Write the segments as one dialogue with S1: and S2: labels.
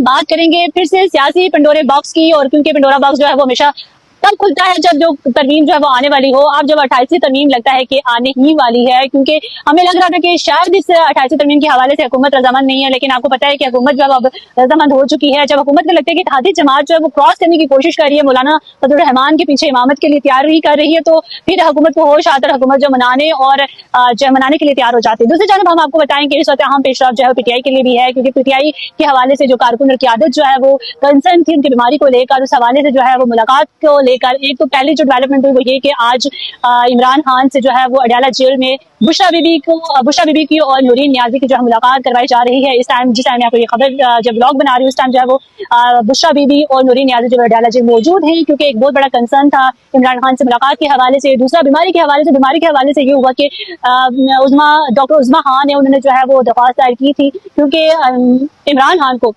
S1: बात करेंगे फिर से सियासी पंडोरे बॉक्स की, और क्योंकि पंडोरा बॉक्स जो है वो हमेशा तब खुलता है जब जो तरमीम जो है वो आने वाली हो। अब जब 28वीं तरमीम लगता है कि आने ही वाली है, क्योंकि हमें लग रहा था कि शायद इस 28वीं तरमीम के हवाले से हुकूमत रजामंद नहीं है, लेकिन आपको पता है कि हुकूमत जो है अब रजामंद हो चुकी है। जब हुकूमत को लगता है कि इत्तेहादी जमात जो है वो क्रॉस करने की कोशिश कर रही है, मौलाना फजलुर रहमान के पीछे इमामत के लिए तैयारी कर रही है, तो फिर हुकूमत को होश आता है, हुकूमत जो मनाने और जो मनाने के लिए तैयार हो जाती है। दूसरी जानब हम आपको बताएं कि इस वक्त अहम पेशरफ जो है पीटीआई के लिए भी है, क्योंकि पीटीआई के हवाले से जो कारकुन और क़यादत जो है वो कंसर्न थी उनकी बीमारी को लेकर, उस हवाले से जो है वो मुलाकात को लेकर एक तो पहले जो डेवलपमेंट हुई वो ये कि आज इमरान खान से जो है वो अडयाला जेल में बुशरा बीबी की और नूरीन नियाजी की जो है मुलाकात करवाई जा रही है। इस टाइम जिस टाइम आपको ये खबर जब ब्लॉग बना रही हूँ उस टाइम जो है वो बुशरा बीबी और नूरीन नियाजी जो अडयाला जेल मौजूद हैं, क्योंकि एक बहुत बड़ा कंसर्न था इमरान खान से मुलाकात के हवाले से। दूसरा बीमारी के हवाले से ये हुआ कि डॉक्टर उज़मा खान है, उन्होंने जो है वो दरख्वास्त दायर की थी, क्योंकि इमरान खान को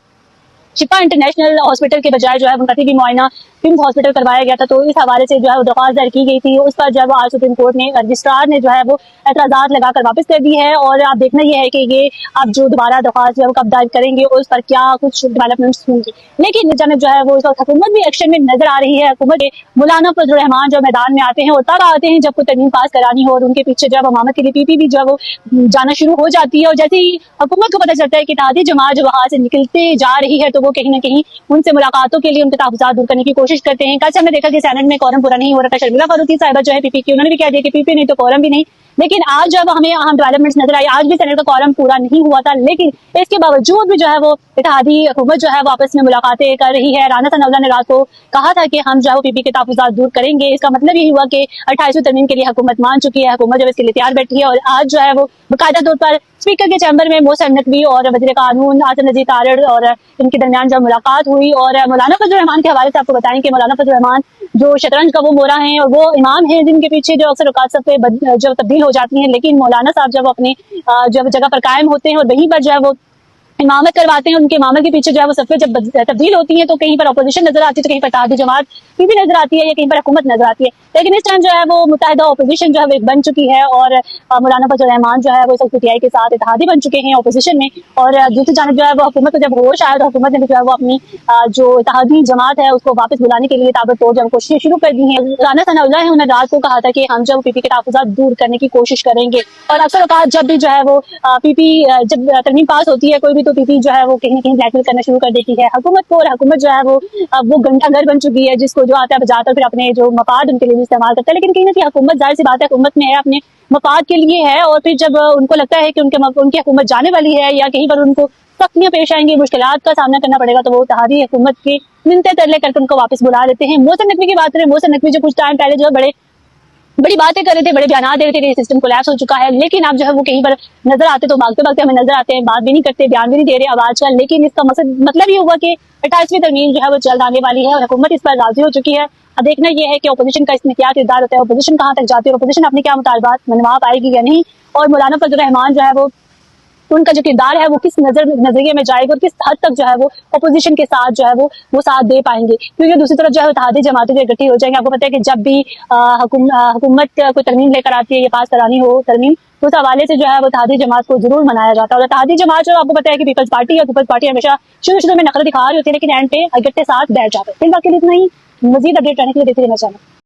S1: शिफा इंटरनेशनल हॉस्पिटल के बजाय जो है उनका टीबी मुआयना किम्स हॉस्पिटल करवाया गया था, तो इस हवाले से जो है वो दरख्वास्त दायर की गई थी। उस पर जो है वो आज सुप्रीम कोर्ट ने रजिस्ट्रार ने जो है वो एतराज़ात लगाकर वापस कर दी है। और आप देखना ये है कि ये अब जो दोबारा दरख्वास्त जो है वो कब दायर करेंगे और उस पर क्या कुछ डेवलपमेंट्स होंगी। लेकिन जानब जो है वो इस वक्त हुकूमत भी एक्शन में नजर आ रही है। हुकूमत के मौलाना फजलुर रहमान जो मैदान में आते हैं और तब आते हैं जब कोई तरमीम पास करानी हो, और उनके पीछे जो है इमामत के लिए पीपी भी जो है वो जाना शुरू हो जाती है। और जैसे ही हुकूमत को पता चलता है कि इत्तेहादी जमात जो वहां से निकलते जा रही है, तो वो कहीं ना कहीं उनसे मुलाकातों के लिए उनके तहफ़्फ़ुज़ात दूर करने की कोशिश करते हैं। कल हमने देखा कि सेनेट में कोरम पूरा नहीं हो रहा था, शर्मिला फारूकी साहिबा जो है पीपी की, उन्होंने भी कह दिया कि पीपी नहीं तो कोरम भी नहीं। लेकिन आज जब हमें अहम डेवलपमेंट्स नजर आई, आज भी सेनेट का कोरम पूरा नहीं हुआ था, लेकिन इसके बावजूद भी जो है वो इत्तेहादी हुकूमत जो है वो आपस में मुलाकातें कर रही है। राना सनाउल्लाह ने रात को कहा था कि हम जो है वो पीपी के तहफ़्फ़ुज़ात दूर करेंगे। इसका मतलब यही हुआ कि 28वीं तरमीम के लिए हुकूमत मान चुकी है, हुकूमत जब इसके लिए तैयार बैठी है। और आज जो है वो बाकायदा तौर पर स्पीकर के चैम्बर में मोहसिन नकवी और वज़ीर कानून आसिम नज़ीर तारड़ और इनके दरमियान जब मुलाकात हुई। और मौलाना फजलुर रहमान के हवाले से आपको बताएं कि मौलाना फजलुर रहमान जो शतरंज का वो मोरा है और वो इमाम है जिनके पीछे जो अक्सर औकात सब पे जो तब्दील हो जाती हैं, लेकिन मौलाना साहब जब अपने जब जगह पर कायम होते हैं और वहीं पर जो है वो इमामत करवाते हैं, उनके इमामत के पीछे जो है वो सफ़े जब तब्दील होती है तो कहीं पर अपोजिशन नजर आती है, तो कहीं पर इत्तेहादी जमात भी नजर आती है या कहीं पर हुकूमत नजर आती है। लेकिन इस टाइम जो है वो मुत्तहिदा अपोजिशन जो है वो एक बन चुकी है, और मौलाना फजलुर रहमान जो है वो इस पीटीआई के साथ इत्तेहादी बन चुके हैं अपोजिशन में। और दूसरी जानब जो है वो हुकूमत को जब होश आया तो हुकूमत ने भी जो है वो अपनी जो इत्तेहादी जमात है उसको वापस बुलाने के लिए ताबड़तोड़ जब कोशिशें शुरू कर दी हैं। राना सनाउल्लाह है, उन्होंने रात को कहा था कि हम जब पीपी के तहफ़्फ़ुज़ात दूर करने की कोशिश करेंगे। और अक्सर औकात जब भी जो है वो पीपी जब तरमीम पास होती है कोई भी, तो पीपी जो है वो कहीं ना कहीं ब्लैकमेल करना शुरू कर देती है हुकूमत को। और हुकूमत जो है वो घंटा घर बन चुकी है, जिसको जो आता है बजाता फिर अपने जो मफाद उनके लिए भी इस्तेमाल करता है। लेकिन कहीं ना कहीं हुकूमत जाहिर सी बात है हुकूमत में है, अपने मफाद के लिए है, और फिर जब उनको लगता है कि उनकी हुकूमत जाने वाली है या कहीं पर उनको सख्तियां पेश आएंगी, मुश्किलात का सामना करना पड़ेगा, तो वो इत्तेहादी हुकूमत की मिन्नतें तरले करके उनको वापस बुला लेते हैं। मोहसिन नकवी की बात करें, मोहसिन नकवी जो कुछ टाइम पहले जो है बड़ी बातें कर रहे थे, बड़े बयान दे रहे थे कि सिस्टम कोलैप्स हो चुका है, लेकिन अब जो है वो कहीं पर नजर आते तो भागते हमें नजर आते हैं, बात भी नहीं करते, बयान भी नहीं दे रहे अब आजकल। लेकिन इसका मतलब ये हुआ कि 28वीं तरमीम जो है वो जल्द आने वाली है और हुकूमत इस पर राजी हो चुकी है। अब देखना यह है कि अपोजिशन का इसमें क्या किरदार होता है, अपोजिशन कहाँ तक जाती है, अपोजिशन अपने क्या मुतालबात मनवा पाएगी या नहीं, और मौलाना फजलुर रहमान जो है वो उनका जो किरदार है वो किस नजरिए में जाएगा और किस हद तक जो है वो अपोजिशन के साथ जो है वो साथ दे पाएंगे। क्योंकि दूसरी तरफ जो है इत्तेहादी जमातें जो इकट्ठी हो जाएंगे। आपको पता है कि जब भी हुकूमत कोई तरमीम लेकर आती है, ये पास करानी हो तरमीम, तो उस हवाले से जो है वो इत्तेहादी जमात को जरूर मनाया जाता है। और इत्तेहादी जमात जो आपको पता है कि पीपल्स पार्टी है, पीपल्स पार्टी हमेशा शुरू में नखरे दिखा रही होती है, लेकिन एंड पे इकट्ठे साथ बैठ जाते हैं। फिर बाकी इतना ही, मजीद अपडेट रहने के लिए देखते रहना चाहिए।